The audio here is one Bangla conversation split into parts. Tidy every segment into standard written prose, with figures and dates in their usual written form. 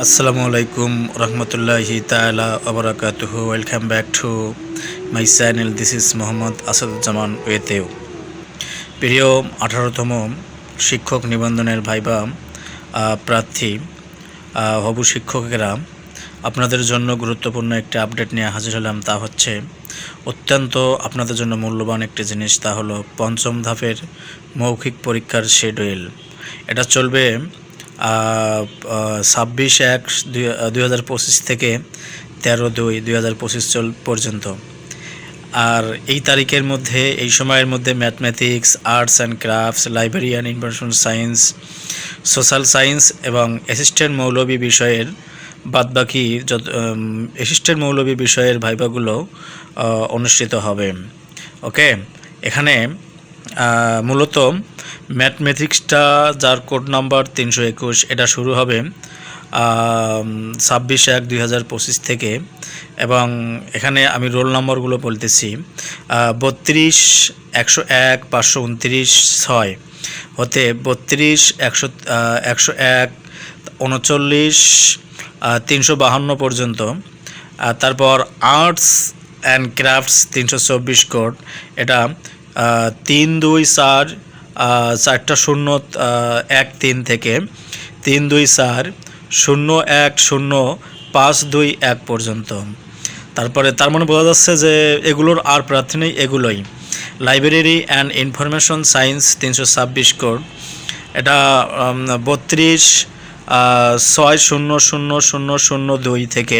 আসসালামু আলাইকুম রহমতুল্লাহি তাআলা ওয়া বারাকাতুহু। Welcome back to my channel. This is Mohammad Asaduzzaman ওয়েতেও। প্রিয় 18তম শিক্ষক নিবন্ধনের ভাইবা প্রার্থী হবু শিক্ষকেরা, আপনাদের জন্য গুরুত্বপূর্ণ একটি আপডেট নিয়ে হাজির হলাম। তা হচ্ছে অত্যন্ত আপনাদের জন্য মূল্যবান একটি জিনিস। তা হলো পঞ্চম ধাপের মৌখিক পরীক্ষার শিডিউল। এটা চলবে 26/1/2025 থেকে 13/2/2025 পর্যন্ত। আর এই তারিখের মধ্যে, এই সময়ের মধ্যে mathematics, arts and crafts, library and information science, social science এবং অ্যাসিস্ট্যান্ট মৌলবী বিষয়ের বাদবাকি যত অ্যাসিস্ট্যান্ট মৌলবী বিষয়ের ভাইভাগুলো অনুষ্ঠিত হবে। ওকে, এখানে মূলত ম্যাথমেটিক্সটা, যার কোড নাম্বার 321, এটা শুরু হবে 26/1/2025 থেকে। এবং এখানে আমি রোল নম্বরগুলো বলতেছি। 32 101 529 6 হতে 32 101 39 352 পর্যন্ত। তারপর আর্টস অ্যান্ড ক্রাফটস 324 কোড, এটা 324 4টা 0 1 3 থেকে 324 010 521 পর্যন্ত। তারপরে তার মানে বোঝা যাচ্ছে যে এগুলোর আর প্রার্থী নেই, এগুলোই। Library and information science 326 code, এটা 32 6000002 থেকে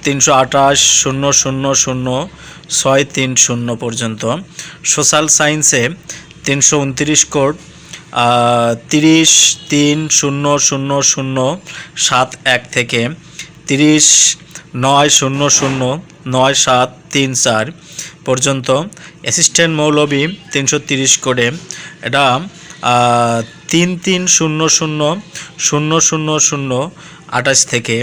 328 000 630 পর্যন্ত। সোশ্যাল সায়েন্সে 329 কোড, 30 3000071 থেকে 30 900 9734 পর্যন্ত। অ্যাসিস্ট্যান্ট মৌলবী 330 কোডে, এটা 33000028 থেকে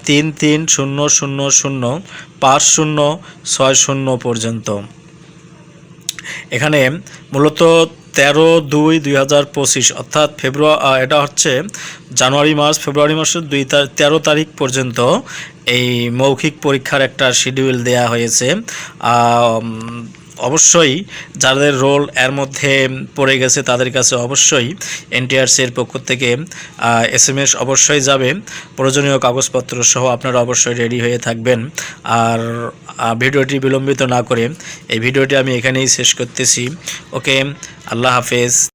3300005060 পর্যন্ত। এখানে মূলত 13/2/2025 অর্থাৎ এটা হচ্ছে ফেব্রুয়ারি মাসের 13 তারিখ পর্যন্ত এই মৌখিক পরীক্ষার একটা শিডিউল দেয়া হয়েছে। অবশ্যই যাদের রোল এর মধ্যে পড়ে গেছে তাদের কাছে অবশ্যই এনটিআরসির পক্ষ থেকে SMS অবশ্যই যাবে। প্রয়োজনীয় কাগজপত্র সহ আপনারা অবশ্যই রেডি হয়ে থাকবেন। আর ভিডিওটি বিলম্বিত না করে এই ভিডিওটি আমি এখানেই শেষ করতেছি। ওকে, আল্লাহ হাফেজ।